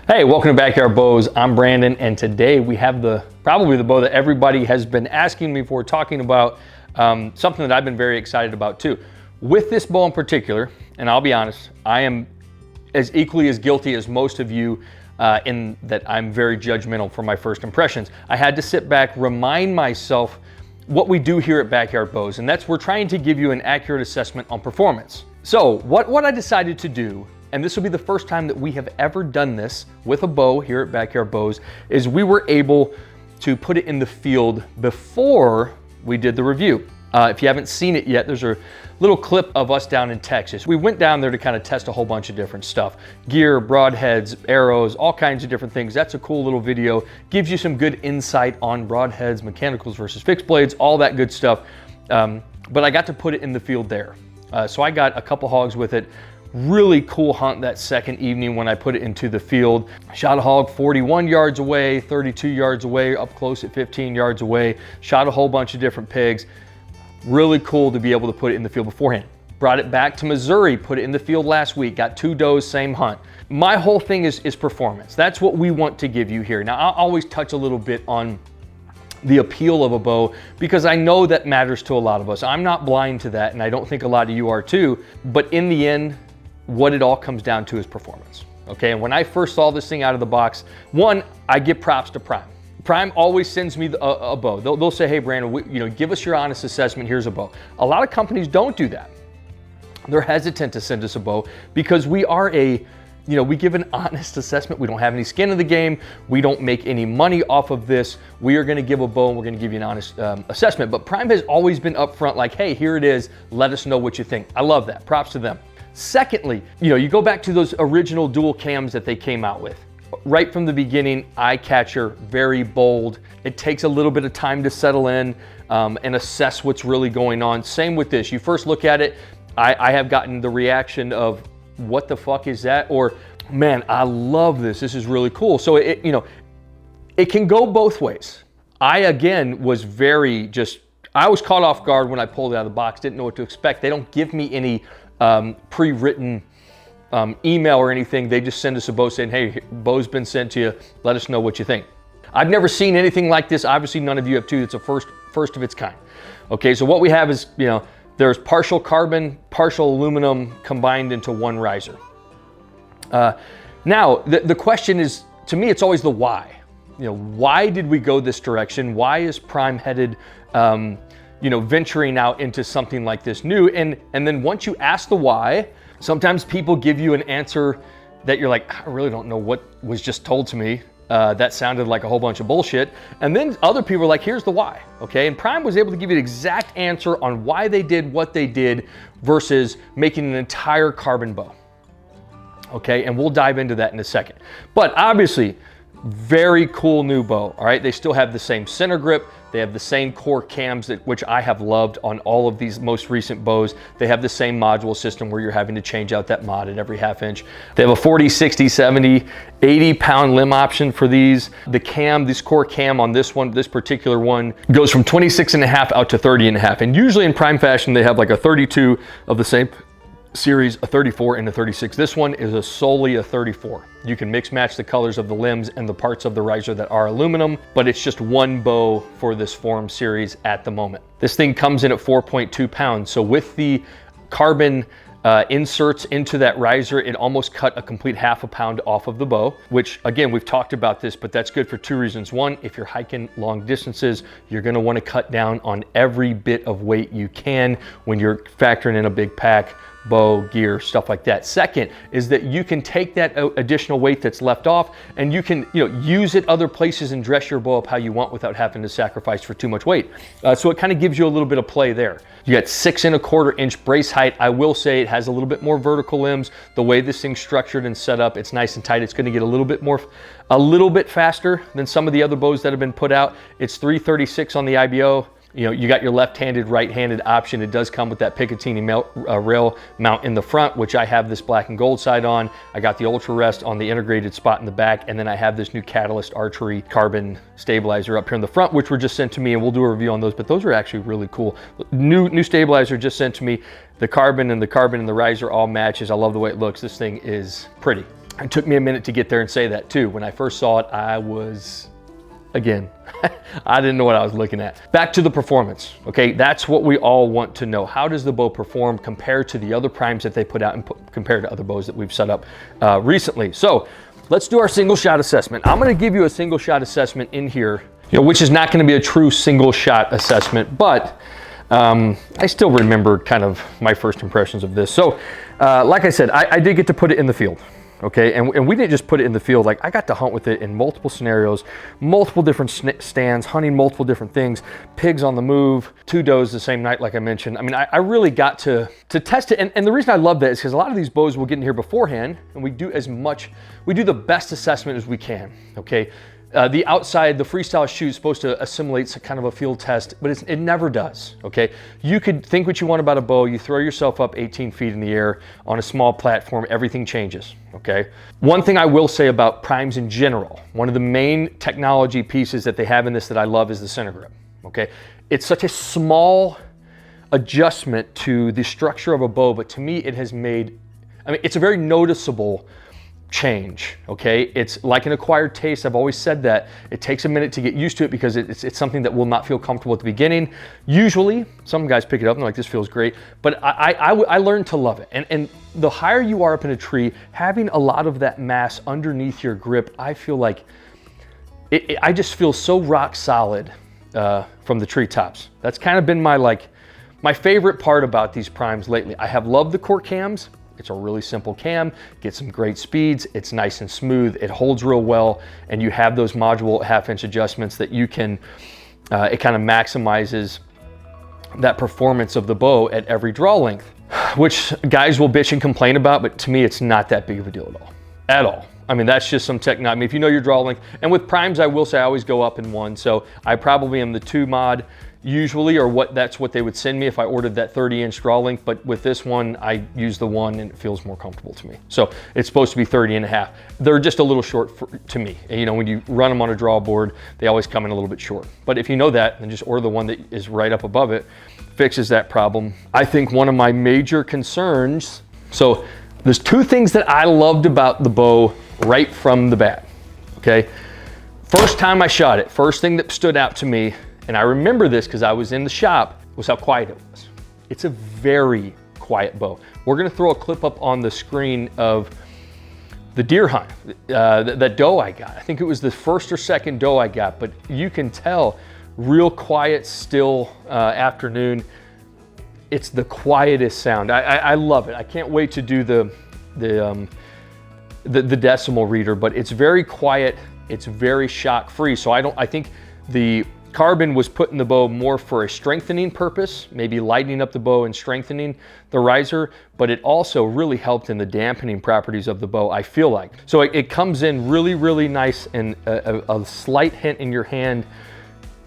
Hey, welcome to Backyard Bows. I'm Brandon, and today we have probably the bow that everybody has been asking me for, talking about, something that I've been very excited about too. With this bow in particular, and I'll be honest, I am as equally as guilty as most of you in that I'm very judgmental for my first impressions. I had to sit back, remind myself what we do here at Backyard Bows, and that's we're trying to give you an accurate assessment on performance. So what I decided to do, and this will be the first time that we have ever done this with a bow here at Backyard Bows, is we were able to put it in the field before we did the review. If you haven't seen it yet, there's a little clip of us down in Texas. We went down there to kind of test a whole bunch of different stuff. Gear, broadheads, arrows, all kinds of different things. That's a cool little video. Gives you some good insight on broadheads, mechanicals versus fixed blades, all that good stuff. But I got to put it in the field there. So I got a couple hogs with it. Really cool hunt that second evening when I put it into the field. Shot a hog 41 yards away, 32 yards away, up close at 15 yards away. Shot a whole bunch of different pigs. Really cool to be able to put it in the field beforehand. Brought it back to Missouri, put it in the field last week, got 2 does, same hunt. My whole thing is performance. That's what we want to give you here. Now, I'll always touch a little bit on the appeal of a bow because I know that matters to a lot of us. I'm not blind to that, and I don't think a lot of you are too, but in the end, what it all comes down to is performance, okay? And when I first saw this thing out of the box, one, I give props to Prime. Prime always sends me a bow. They'll say, hey, Brandon, give us your honest assessment, here's a bow. A lot of companies don't do that. They're hesitant to send us a bow because we are we give an honest assessment. We don't have any skin in the game. We don't make any money off of this. We are gonna give a bow and we're gonna give you an honest assessment. But Prime has always been upfront like, hey, here it is. Let us know what you think. I love that, props to them. Secondly, you go back to those original dual cams that they came out with. Right from the beginning, eye catcher, very bold. It takes a little bit of time to settle in and assess what's really going on. Same with this. You first look at it, I have gotten the reaction of, what the fuck is that? Or, man, I love this. This is really cool. So it can go both ways. I, again, was I was caught off guard when I pulled it out of the box, didn't know what to expect. They don't give me any pre-written email or anything. They just send us a bow saying, hey, bow's been sent to you. Let us know what you think. I've never seen anything like this. Obviously, none of you have too. It's a first of its kind. Okay, so what we have is, there's partial carbon, partial aluminum combined into one riser. Now, the question is, to me, it's always the why. Why did we go this direction? Why is Prime headed venturing out into something like this new? And then once you ask the why, sometimes people give you an answer that you're like, I really don't know what was just told to me. That sounded like a whole bunch of bullshit. And then other people are like, here's the why, okay? And Prime was able to give you the exact answer on why they did what they did versus making an entire carbon bow, okay? And we'll dive into that in a second. But obviously, very cool new bow, all right? They still have the same center grip. They have the same core cams, which I have loved on all of these most recent bows. They have the same module system where you're having to change out that mod at every half inch. They have a 40, 60, 70, 80 pound limb option for these. The cam, this core cam on this one, this particular one, goes from 26.5 out to 30.5. And usually in Prime fashion, they have like a 32 of the same series, a 34 and a 36. This one is solely a 34. You can mix match the colors of the limbs and the parts of the riser that are aluminum, but it's just one bow for this Forum series at the moment. This thing comes in at 4.2 pounds. So with the carbon inserts into that riser, it almost cut a complete half a pound off of the bow, which again, we've talked about this, but that's good for 2 reasons. One, if you're hiking long distances, you're gonna wanna cut down on every bit of weight you can when you're factoring in a big pack, bow, gear, stuff like that. Second is that you can take that additional weight that's left off and you can use it other places and dress your bow up how you want without having to sacrifice for too much weight. So it kind of gives you a little bit of play there. You got 6.25 inch brace height. I will say it has a little bit more vertical limbs. The way this thing's structured and set up, it's nice and tight. It's going to get a little bit faster than some of the other bows that have been put out. It's 336 on the IBO. You got your left-handed, right-handed option. It does come with that Picatinny rail mount in the front, which I have this black and gold side on. I got the Ultra Rest on the integrated spot in the back, and then I have this new Catalyst Archery carbon stabilizer up here in the front, which were just sent to me, and we'll do a review on those, but those are actually really cool. New stabilizer just sent to me. The carbon and the riser all matches. I love the way it looks. This thing is pretty. It took me a minute to get there and say that too. When I first saw it, I was, again, I didn't know what I was looking at. Back to the performance, okay? That's what we all want to know. How does the bow perform compared to the other primes that they put out and compared to other bows that we've set up recently? So let's do our single shot assessment. I'm gonna give you a single shot assessment in here, which is not gonna be a true single shot assessment, but I still remember kind of my first impressions of this. So like I said, I did get to put it in the field. Okay, and we didn't just put it in the field. Like, I got to hunt with it in multiple scenarios, multiple different stands, hunting multiple different things, pigs on the move, 2 does the same night, like I mentioned. I mean, I really got to test it. And the reason I love that is because a lot of these bows we'll get in here beforehand, and we do the best assessment as we can, okay? The outside, the Freestyle shoe is supposed to assimilate kind of a field test, but it never does, okay? You could think what you want about a bow, you throw yourself up 18 feet in the air on a small platform, everything changes, okay? One thing I will say about primes in general, one of the main technology pieces that they have in this that I love is the center grip, okay? It's such a small adjustment to the structure of a bow, but to me it has made, I mean, it's a very noticeable change, okay? It's like an acquired taste. I've always said that. It takes a minute to get used to it because it's something that will not feel comfortable at the beginning. Usually, some guys pick it up and they're like, this feels great, but I learned to love it. And the higher you are up in a tree, having a lot of that mass underneath your grip, I feel like, I just feel so rock solid from the treetops. That's kind of been my favorite part about these primes lately. I have loved the core cams. It's a really simple cam, gets some great speeds, it's nice and smooth, it holds real well, and you have those modular 1/2 inch adjustments that you can, it kind of maximizes that performance of the bow at every draw length, which guys will bitch and complain about, but to me it's not that big of a deal at all. I mean, that's just some technology. I mean, if you know your draw length, and with primes, I will say I always go up in 1, so I probably am the 2 mod usually, or that's what they would send me if I ordered that 30-inch draw length, but with this one, I use the 1 and it feels more comfortable to me. So it's supposed to be 30.5. They're just a little short to me. And, when you run them on a draw board, they always come in a little bit short. But if you know that, then just order the one that is right up above it, fixes that problem. I think one of my major concerns, so there's 2 things that I loved about the bow right from the bat, okay? First time I shot it, first thing that stood out to me, and I remember this because I was in the shop, was how quiet it was. It's a very quiet bow. We're gonna throw a clip up on the screen of the deer hunt, that doe I got. I think it was the first or second doe I got, but you can tell, real quiet, still afternoon. It's the quietest sound. I love it. I can't wait to do the decimal reader, but it's very quiet. It's very shock free. So I think the carbon was put in the bow more for a strengthening purpose, maybe lightening up the bow and strengthening the riser, but it also really helped in the dampening properties of the bow, I feel like. So it comes in really, really nice, and a slight hint in your hand,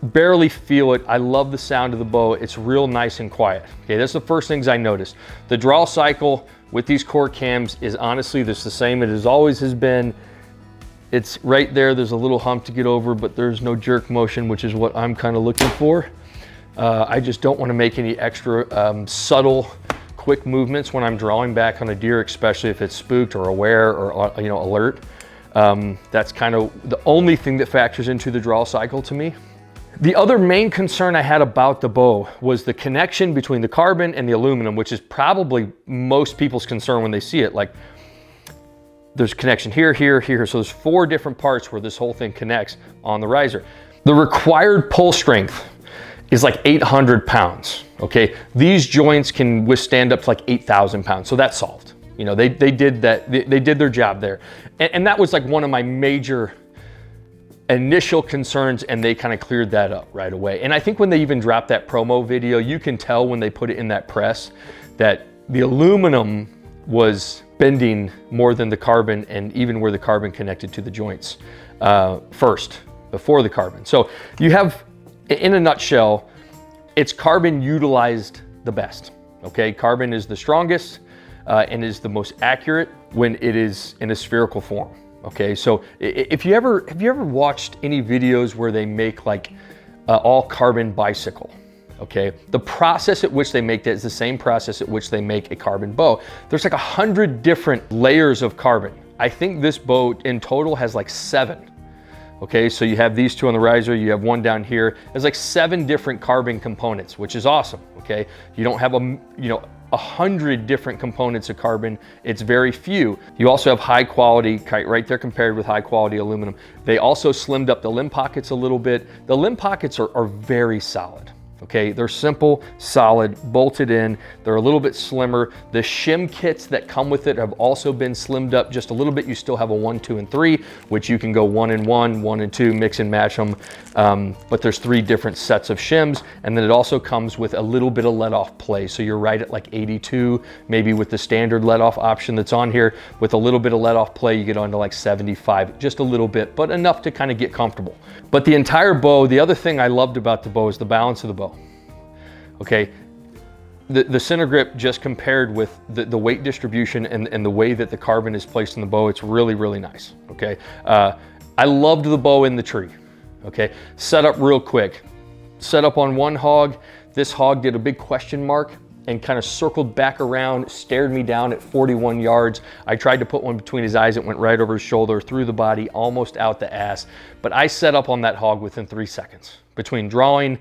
barely feel it. I love the sound of the bow. It's real nice and quiet. Okay, that's the first things I noticed. The draw cycle with these core cams is honestly the same it always has been. It's right there. There's a little hump to get over, but there's no jerk motion, which is what I'm kind of looking for. I just don't want to make any extra subtle, quick movements when I'm drawing back on a deer, especially if it's spooked or aware or alert. That's kind of the only thing that factors into the draw cycle to me. The other main concern I had about the bow was the connection between the carbon and the aluminum, which is probably most people's concern when they see it. Like, there's connection here, here, here. So there's 4 different parts where this whole thing connects on the riser. The required pull strength is like 800 pounds, okay? These joints can withstand up to like 8,000 pounds, so that's solved. They did that, they did their job there. And that was like one of my major initial concerns, and they kind of cleared that up right away. And I think when they even dropped that promo video, you can tell when they put it in that press that the aluminum was bending more than the carbon, and even where the carbon connected to the joints first, before the carbon. So you have, in a nutshell, it's carbon utilized the best, okay? Carbon is the strongest and is the most accurate when it is in a spherical form, okay? So have you ever watched any videos where they make like all carbon bicycle? Okay, the process at which they make that is the same process at which they make a carbon bow. There's like 100 different layers of carbon I think this bow in total has like 7. Okay, so you have these 2 on the riser, you have 1 down here. There's like 7 different carbon components, which is awesome, okay? You don't have 100 different components of carbon. It's very few. You also have high quality kite right there compared with high quality aluminum. They also slimmed up the limb pockets a little bit. The limb pockets are very solid. Okay, they're simple, solid, bolted in. They're a little bit slimmer. The shim kits that come with it have also been slimmed up just a little bit. You still have a 1, 2, and 3, which you can go 1 and 1, 1 and 2, mix and match them. But there's 3 different sets of shims. And then it also comes with a little bit of let off play. So you're right at like 82, maybe with the standard let off option that's on here. With a little bit of let off play, you get on to like 75, just a little bit, but enough to kind of get comfortable. But the entire bow, the other thing I loved about the bow is the balance of the bow. Okay, the center grip just compared with the weight distribution and the way that the carbon is placed in the bow, it's really, really nice, okay? I loved the bow in the tree, okay? Set up real quick. Set up on one hog. This hog did a big question mark and kind of circled back around, stared me down at 41 yards. I tried to put one between his eyes. It went right over his shoulder, through the body, almost out the ass. But I set up on that hog within 3 seconds. Between drawing,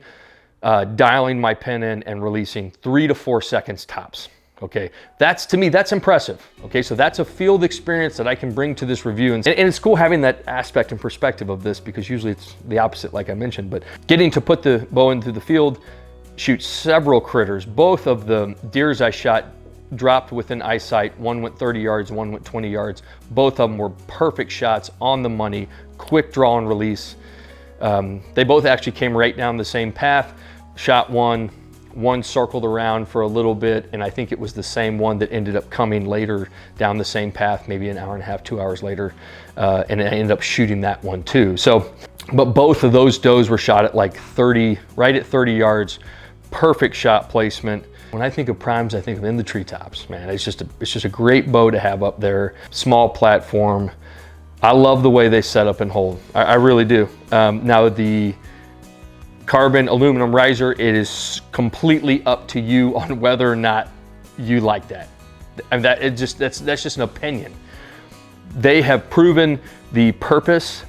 dialing my pin in and releasing, 3 to 4 seconds tops. Okay, to me, that's impressive. Okay, so that's a field experience that I can bring to this review. And it's cool having that aspect and perspective of this, because usually it's the opposite, like I mentioned, but getting to put the bow into the field, shoot several critters. Both of the deers I shot dropped within eyesight. One went 30 yards, one went 20 yards. Both of them were perfect shots, on the money, quick draw and release. They both actually came right down the same path. Shot one circled around for a little bit, and I think it was the same one that ended up coming later down the same path, maybe an hour and a half, 2 hours later, and I ended up shooting that one too. So, but both of those does were shot at like 30, right at 30 yards, perfect shot placement. When I think of primes, I think of in the treetops, man. It's just a great bow to have up there, small platform. I love the way they set up and hold. I really do. Now the carbon aluminum riser, it is completely up to you on whether or not you like that. And that's just an opinion. They have proven the purpose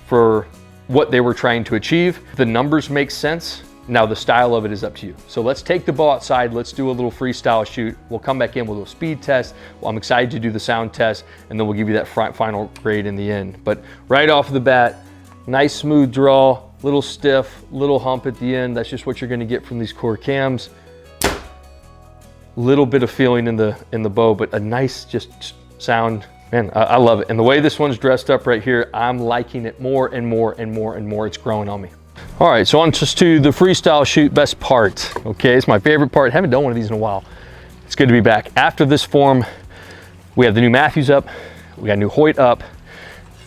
for what they were trying to achieve. The numbers make sense. Now the style of it is up to you. So let's take the bow outside. Let's do a little freestyle shoot. We'll come back in, we'll do a speed test. Well, I'm excited to do the sound test, and then we'll give you that final grade in the end. But right off the bat, nice smooth draw, little stiff, little hump at the end. That's just what you're gonna get from these core cams. Little bit of feeling in the bow, but a nice just sound. Man, I love it. And the way this one's dressed up right here, I'm liking it more and more and more and more. It's growing on me. All right, so on just to the freestyle shoot best part. Okay, it's my favorite part. Haven't done one of these in a while. It's good to be back. After this form, we have the new Mathews up, we got new Hoyt up.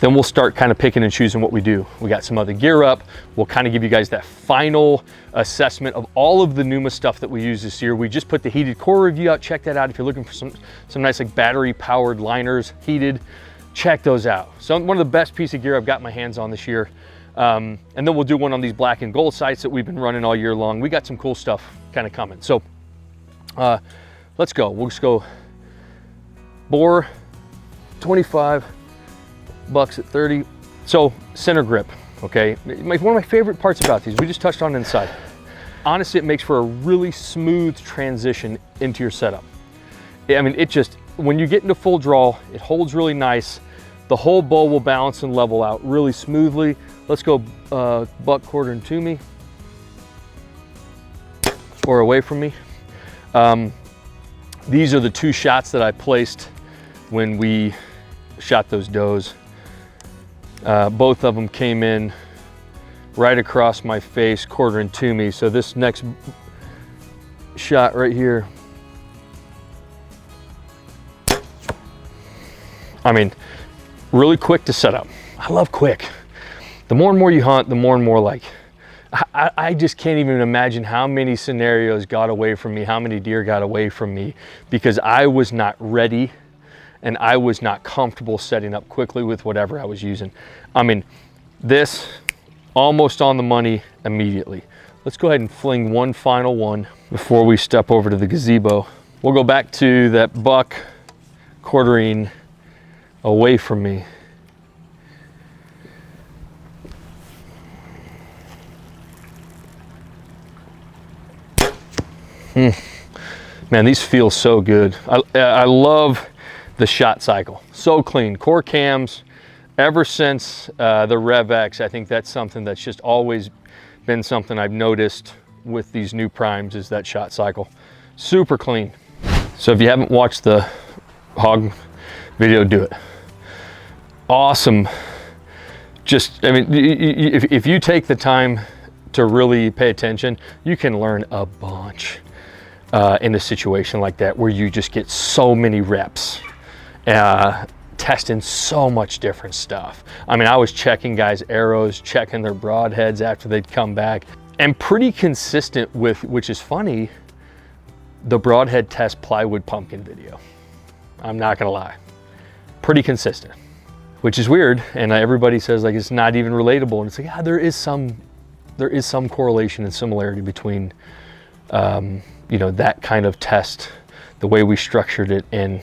Then we'll start kind of picking and choosing what we do. We got some other gear up. We'll kind of give you guys that final assessment of all of the Numa stuff that we use this year. We just put the heated core review out. Check that out. If you're looking for some nice like battery powered liners, heated, check those out. So one of the best piece of gear I've got my hands on this year. And then we'll do one on these black and gold sights that we've been running all year long. We got some cool stuff kind of coming. So let's go. We'll just go bore 25. Bucks at 30. So center grip, okay? One of my favorite parts about these, we just touched on inside. Honestly, it makes for a really smooth transition into your setup. I mean, when you get into full draw, it holds really nice. The whole bow will balance and level out really smoothly. Let's go buck quartering to me or away from me. These are the 2 shots that I placed when we shot those does. Both of them came in right across my face, quartering to me. So this next shot right here, I mean, really quick to set up. I love quick. The more and more you hunt, the more and more like, I just can't even imagine how many scenarios got away from me, how many deer got away from me because I was not ready and I was not comfortable setting up quickly with whatever I was using. I mean, this almost on the money immediately. Let's go ahead and fling one final one before we step over to the gazebo. We'll go back to that buck quartering away from me. Man, these feel so good. I love the shot cycle. So clean. Core cams, ever since the Rev X, I think that's something that's just always been something I've noticed with these new primes, is that shot cycle. Super clean. So if you haven't watched the hog video, do it. Awesome. Just, I mean, if you take the time to really pay attention, you can learn a bunch in a situation like that, where you just get so many reps, testing so much different stuff. I mean, I was checking guys' arrows, checking their broadheads after they'd come back, and pretty consistent with, which is funny, the broadhead test plywood pumpkin video. I'm not gonna lie, pretty consistent, which is weird. And everybody says like it's not even relatable, and it's like, yeah, there is some correlation and similarity between you know, that kind of test, the way we structured it, and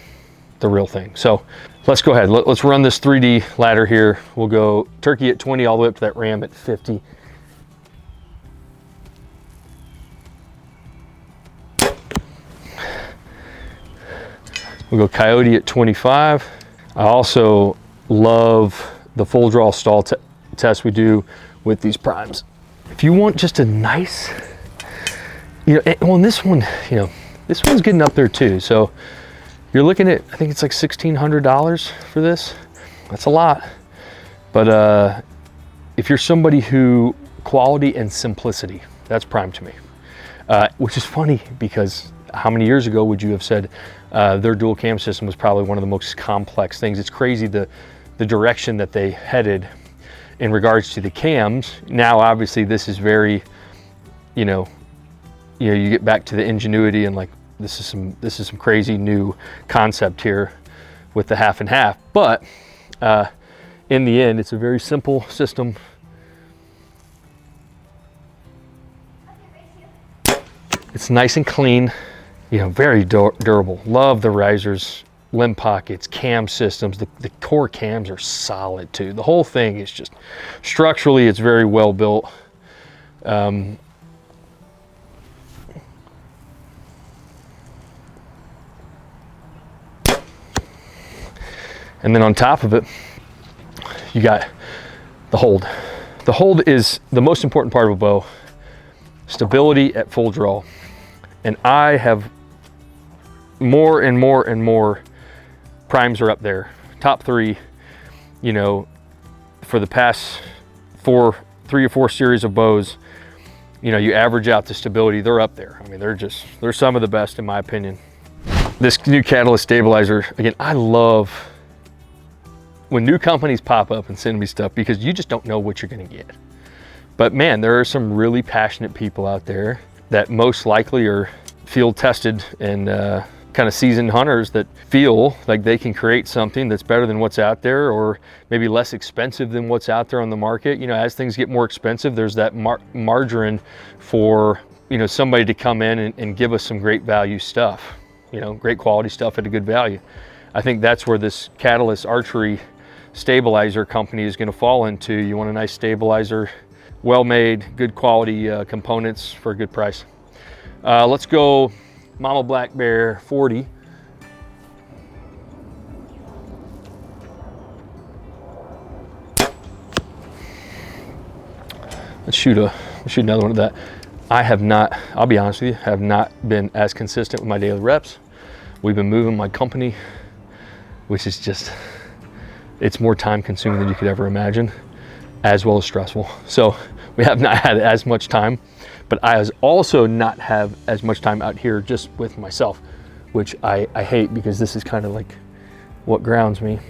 the real thing. So let's go ahead. Let's run this 3D ladder here. We'll go turkey at 20 all the way up to that ram at 50. We'll go coyote at 25. I also love the full draw stall test we do with these primes. If you want just a nice, you know, well, and this one, you know, this one's getting up there too. So you're looking at, I think it's like $1,600 for this. That's a lot. But if you're somebody who, quality and simplicity, that's prime to me. Which is funny, because how many years ago would you have said their dual cam system was probably one of the most complex things? It's crazy the direction that they headed in regards to the cams. Now, obviously, this is very, you know, you get back to the ingenuity, and like, this is some crazy new concept here with the half and half. But in the end, it's a very simple system. It's nice and clean, you know, very durable. Love the risers, limb pockets, cam systems. The core cams are solid too. The whole thing is just, structurally, it's very well built. And then on top of it, you got the hold. The hold is the most important part of a bow. Stability at full draw. And I have more and more and more primes are up there. Top 3, you know, for the past 3 or 4 series of bows, you know, you average out the stability, they're up there. I mean, they're some of the best in my opinion. This new catalyst stabilizer, again, I love when new companies pop up and send me stuff, because you just don't know what you're gonna get. But man, there are some really passionate people out there that most likely are field tested and kind of seasoned hunters that feel like they can create something that's better than what's out there, or maybe less expensive than what's out there on the market. You know, as things get more expensive, there's that margin for, you know, somebody to come in and give us some great value stuff, you know, great quality stuff at a good value. I think that's where this Catalyst archery stabilizer company is going to fall into. You want a nice stabilizer, well-made, good quality components for a good price. Let's go Mama Black Bear 40. Let's shoot another one of that. I have not, I'll be honest with you, have not been as consistent with my daily reps. We've been moving my company, which is just, it's more time consuming than you could ever imagine, as well as stressful. So we have not had as much time, but I also not have as much time out here just with myself, which I hate, because this is kind of like what grounds me.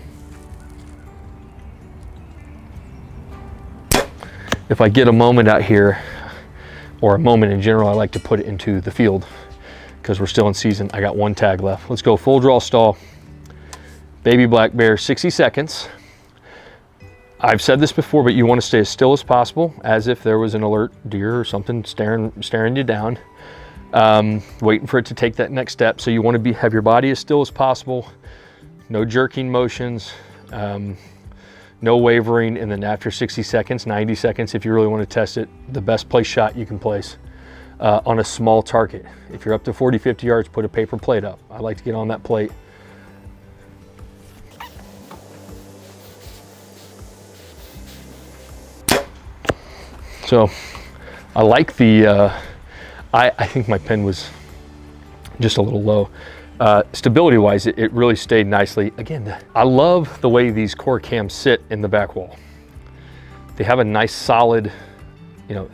If I get a moment out here, or a moment in general, I like to put it into the field, because we're still in season. I got 1 tag left. Let's go full draw stall. Baby black bear, 60 seconds. I've said this before, but you want to stay as still as possible, as if there was an alert deer or something staring you down, waiting for it to take that next step. So you want to have your body as still as possible, no jerking motions, No wavering, and then after 60 seconds, 90 seconds, if you really want to test it, the best place shot you can place on a small target. If you're up to 40, 50 yards, put a paper plate up. I like to get on that plate. So I like the, I think my pin was just a little low. Stability wise, it really stayed nicely. Again, I love the way these core cams sit in the back wall. They have a nice solid,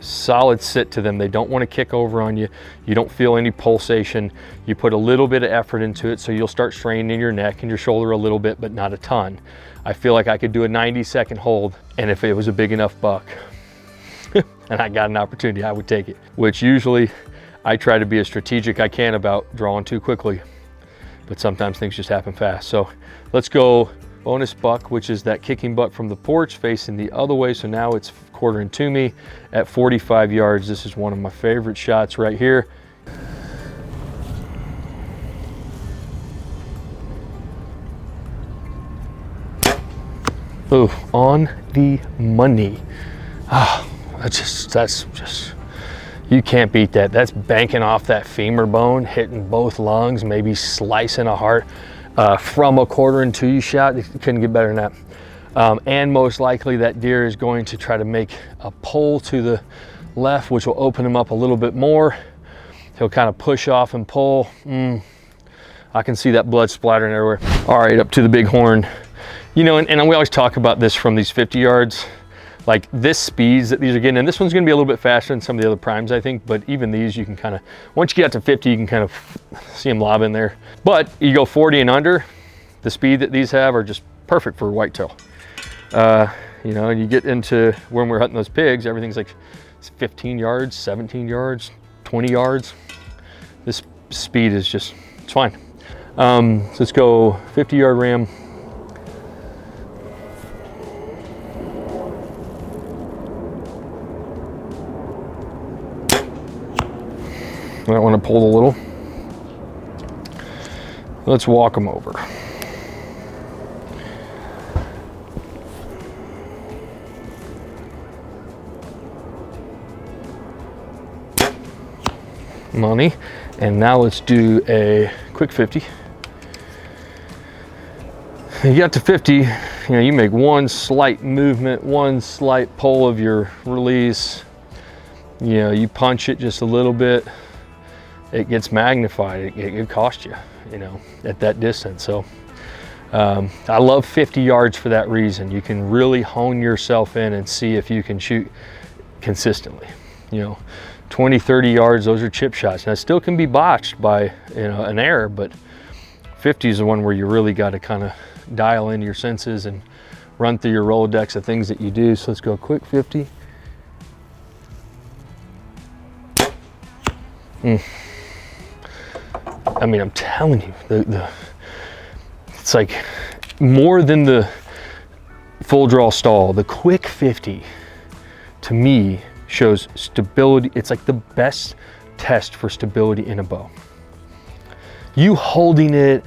solid sit to them. They don't want to kick over on you. You don't feel any pulsation. You put a little bit of effort into it, so you'll start straining your neck and your shoulder a little bit, but not a ton. I feel like I could do a 90-second hold, and if it was a big enough buck and I got an opportunity, I would take it, which usually I try to be as strategic I can about drawing too quickly, but sometimes things just happen fast. So let's go bonus buck, which is that kicking buck from the porch facing the other way. So now it's quartering to me at 45 yards. This is one of my favorite shots right here. Ooh, on the money. That's just, you can't beat that. That's banking off that femur bone, hitting both lungs, maybe slicing a heart from a quartering to you shot. You couldn't get better than that. And most likely that deer is going to try to make a pull to the left, which will open him up a little bit more. He'll kind of push off and pull. I can see that blood splattering everywhere. All right, up to the big horn. And we always talk about this from these 50 yards. Like this speeds that these are getting, and this one's gonna be a little bit faster than some of the other primes, I think, but even these, you can kind of, once you get to 50, you can kind of see them lob in there. But you go 40 and under, the speed that these have are just perfect for whitetail. And you get into when we're hunting those pigs, everything's like 15 yards, 17 yards, 20 yards. This speed is just, it's fine. So let's go 50-yard ram. I might want to pull a little. Let's walk them over. Money. And now let's do a quick 50. You got to 50, you make one slight movement, one slight pull of your release. You punch it just a little bit. It gets magnified. It could cost you, at that distance. So I love 50 yards for that reason. You can really hone yourself in and see if you can shoot consistently. 20, 30 yards, those are chip shots. Now, it still can be botched by an error, but 50 is the one where you really got to kind of dial in your senses and run through your Rolodex of things that you do. So let's go quick 50. I mean, I'm telling you, it's like more than the full draw stall. The quick 50 to me shows stability. It's like the best test for stability in a bow. You holding it,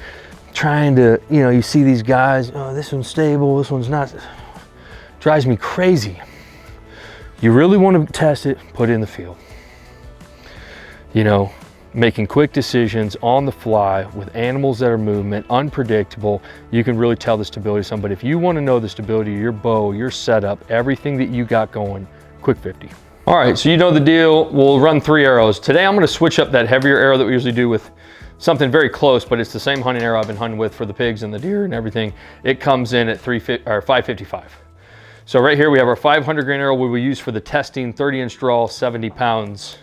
trying to, you see these guys, oh, this one's stable, this one's not, drives me crazy. You really want to test it, put it in the field. Making quick decisions on the fly with animals that are movement, unpredictable, you can really tell the stability of somebody. If you want to know the stability of your bow, your setup, everything that you got going, quick 50. All right, so you know the deal. We'll run 3 arrows. Today I'm going to switch up that heavier arrow that we usually do with something very close, but it's the same hunting arrow I've been hunting with for the pigs and the deer and everything. It comes in at 555. So right here we have our 500 grain arrow we will use for the testing, 30-inch draw, 70 pounds.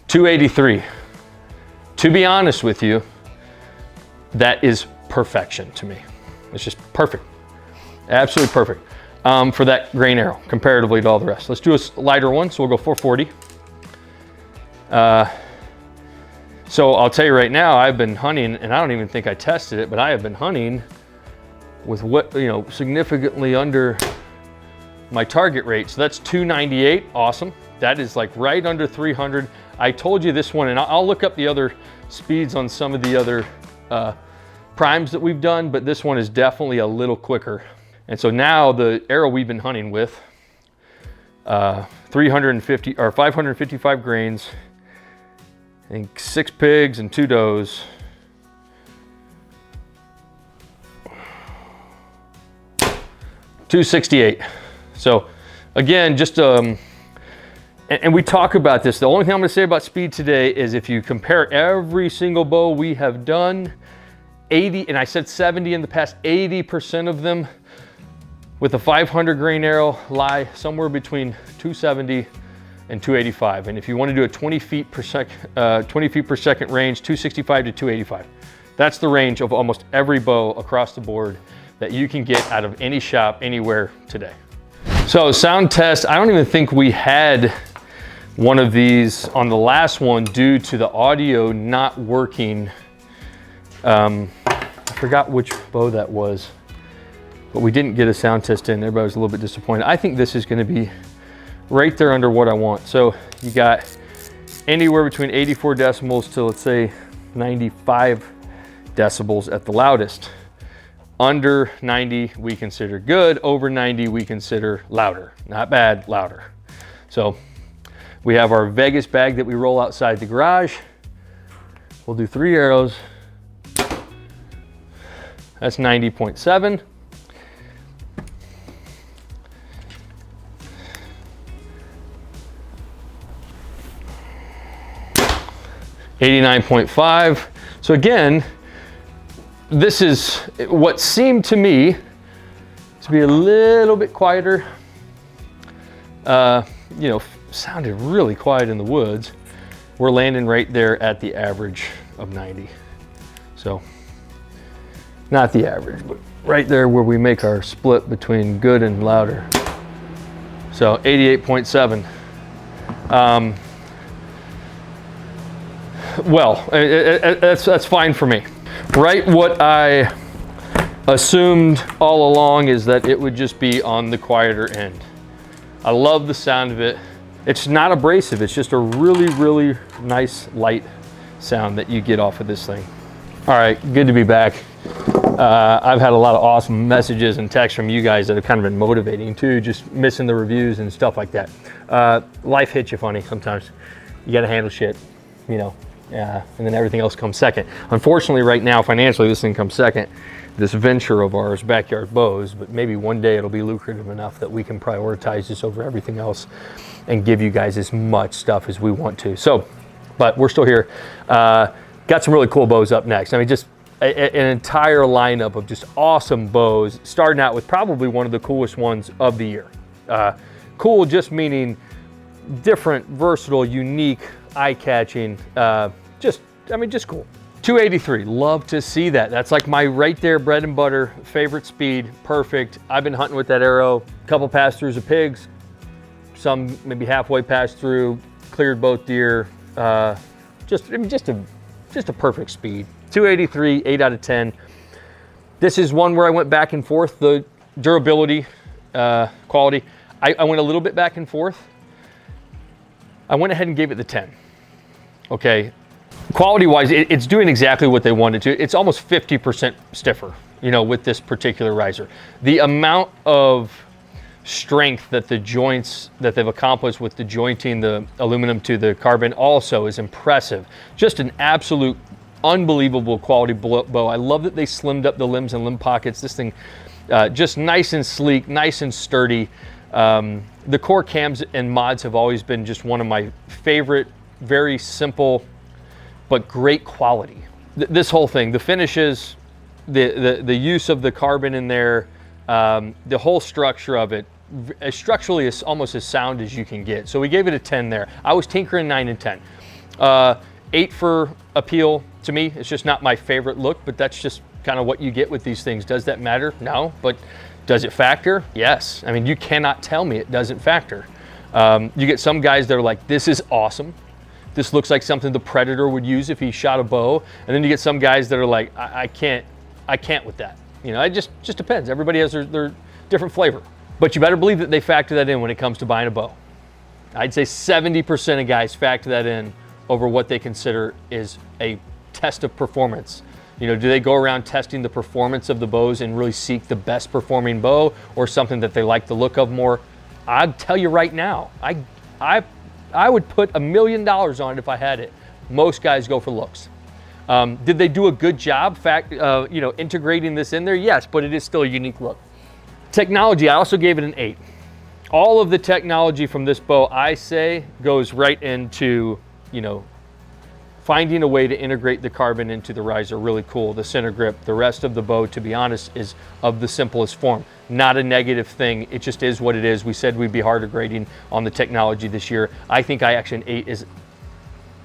.283. To be honest with you, that is perfection to me. It's just perfect, absolutely perfect for that grain arrow comparatively to all the rest. Let's do a lighter one, so we'll go 440. So I'll tell you right now, I've been hunting, and I don't even think I tested it, but I have been hunting with what, significantly under my target rate. So that's 298, awesome. That is like right under 300. I told you this one, and I'll look up the other speeds on some of the other primes that we've done, but this one is definitely a little quicker. And so now the arrow we've been hunting with, 350 or 555 grains, I think 6 pigs and 2 does. $268. So again, just and we talk about this. The only thing I'm going to say about speed today is if you compare every single bow we have done, 80, and I said 70 in the past, 80% of them with a 500 grain arrow lie somewhere between 270 and 285. And if you want to do a 20 feet per second range, 265 to 285. That's the range of almost every bow across the board that you can get out of any shop anywhere today. So sound test, I don't even think we had one of these on the last one due to the audio not working. I forgot which bow that was, but we didn't get a sound test in. Everybody was a little bit disappointed. I think this is going to be right there under what I want. So you got anywhere between 84 decibels to, let's say, 95 decibels at the loudest. Under 90 we consider good, over 90 we consider louder. Not bad, louder. So we have our Vegas bag that we roll outside the garage. We'll do 3 arrows. That's 90.7. $89.5. So again, this is what seemed to me to be a little bit quieter. You know, sounded really quiet in the woods. We're landing right there at the average of 90. So not the average, but right there where we make our split between good and louder. So 88.7. Well, that's fine for me. Right, what I assumed all along is that it would just be on the quieter end. I love the sound of it. It's not abrasive, it's just a really, really nice light sound that you get off of this thing. All right, good to be back. I've had a lot of awesome messages and texts from you guys that have kind of been motivating too, just missing the reviews and stuff like that. Life hits you funny sometimes. You gotta handle shit, you know. And then everything else comes second. Unfortunately, right now, financially, this thing comes second, this venture of ours, Backyard Bows, but maybe one day it'll be lucrative enough that we can prioritize this over everything else and give you guys as much stuff as we want to. So, but we're still here. Got some really cool bows up next. I mean, just an entire lineup of just awesome bows, starting out with probably one of the coolest ones of the year. Cool just meaning different, versatile, unique, eye-catching, just cool. 283, love to see that. That's like my right there bread and butter, favorite speed, perfect. I've been hunting with that arrow, a couple pass-throughs of pigs, some maybe halfway pass through, cleared both deer, just a perfect speed. 283, 8 out of 10. This is one where I went back and forth, the durability, quality. I went a little bit back and forth. I went ahead and gave it the 10. Okay, quality-wise, it's doing exactly what they wanted to. It's almost 50% stiffer, you know, with this particular riser. The amount of strength that the joints that they've accomplished with the jointing the aluminum to the carbon also is impressive. Just an absolute unbelievable quality bow. I love that they slimmed up the limbs and limb pockets. This thing just nice and sleek, nice and sturdy. The core cams and mods have always been just one of my favorite, very simple, but great quality. This whole thing, the finishes, the use of the carbon in there, the whole structure of it, structurally is almost as sound as you can get. So we gave it a 10 there. I was tinkering 9 and 10. 8 for appeal to me. It's just not my favorite look, but that's just kind of what you get with these things. Does that matter? No, but does it factor? Yes. I mean, you cannot tell me it doesn't factor. You get some guys that are like, this is awesome. This looks like something the Predator would use if he shot a bow. And then you get some guys that are like, I can't with that. You know, it just depends. Everybody has their different flavor. But you better believe that they factor that in when it comes to buying a bow. I'd say 70% of guys factor that in over what they consider is a test of performance. You know, do they go around testing the performance of the bows and really seek the best performing bow, or something that they like the look of more? I'd tell you right now, I would put $1 million on it if I had it. Most guys go for looks. Did they do a good job you know, integrating this in there? Yes, but it is still a unique look. Technology, I also gave it an 8. All of the technology from this bow, I say, goes right into, you know, finding a way to integrate the carbon into the riser. Really cool. The center grip, the rest of the bow, to be honest, is of the simplest form. Not a negative thing. It just is what it is. We said we'd be harder grading on the technology this year. I think an 8 is,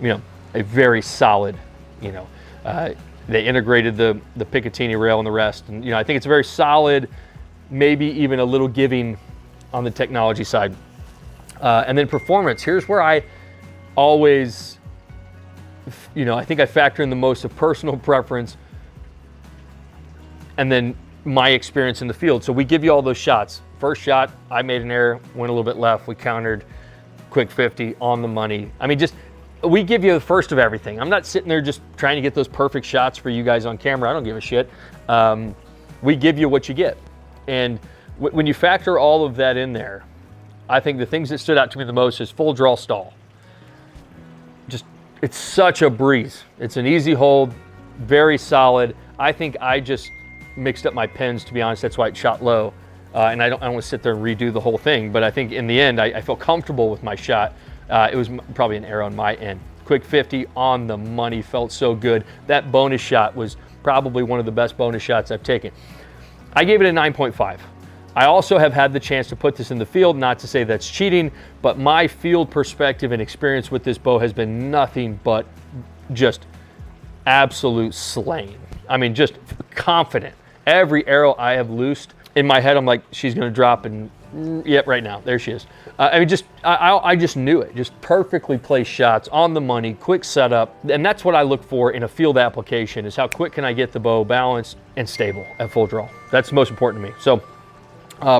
you know, a very solid, you know, they integrated the Picatinny rail and the rest. And, you know, I think it's very solid, maybe even a little giving on the technology side. And then performance, here's where I always, you know, I think I factor in the most of personal preference and then my experience in the field. So we give you all those shots. First shot, I made an error, went a little bit left, we countered, quick 50 on the money. I mean, just, we give you the first of everything. I'm not sitting there just trying to get those perfect shots for you guys on camera. I don't give a shit. We give you what you get. And when you factor all of that in there, I think the things that stood out to me the most is full draw stall. Just, it's such a breeze. It's an easy hold, very solid. I think I just mixed up my pins, to be honest. That's why it shot low. And I don't want to sit there and redo the whole thing, but I think in the end, I felt comfortable with my shot. It was probably an error on my end. Quick 50 on the money, felt so good. That bonus shot was probably one of the best bonus shots I've taken. I gave it a 9.5. I also have had the chance to put this in the field, not to say that's cheating, but my field perspective and experience with this bow has been nothing but just absolute slaying. I mean, just confident. Every arrow I have loosed, in my head, I'm like, she's gonna drop, and yep, right now, there she is. I mean, I just knew it. Just perfectly placed shots on the money, quick setup, and that's what I look for in a field application, is how quick can I get the bow balanced and stable at full draw. That's the most important to me. So,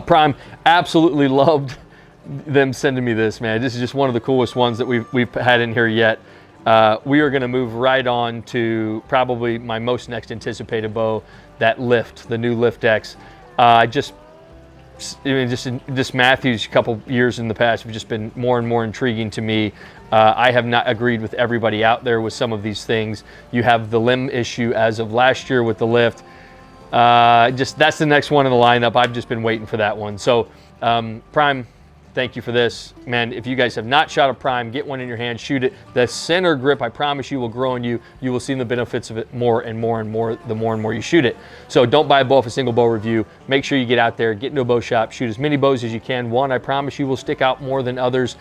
Prime, absolutely loved them sending me this, man. This is just one of the coolest ones that we've had in here yet. We are gonna move right on to probably my most next anticipated bow, that Lift, the new Lift X. Just Mathews, a couple years in the past have just been more and more intriguing to me. I have not agreed with everybody out there with some of these things. You have the limb issue as of last year with the Lift. That's the next one in the lineup. I've just been waiting for that one. So Prime, thank you for this. Man, if you guys have not shot a Prime, get one in your hand, shoot it. The center grip, I promise you, will grow on you. You will see the benefits of it more and more and more the more and more you shoot it. So don't buy a bow off a single bow review. Make sure you get out there, get into a bow shop, shoot as many bows as you can. One, I promise you, will stick out more than others.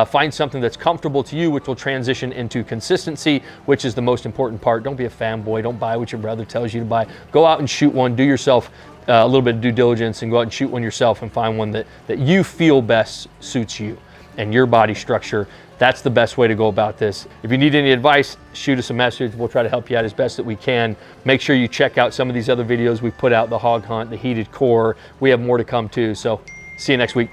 Find something that's comfortable to you, which will transition into consistency, which is the most important part. Don't be a fanboy. Don't buy what your brother tells you to buy. Go out and shoot one. Do yourself a little bit of due diligence and go out and shoot one yourself and find one that you feel best suits you and your body structure. That's the best way to go about this. If you need any advice, shoot us a message. We'll try to help you out as best that we can. Make sure you check out some of these other videos we've put out, the hog hunt, the heated core. We have more to come too. So see you next week.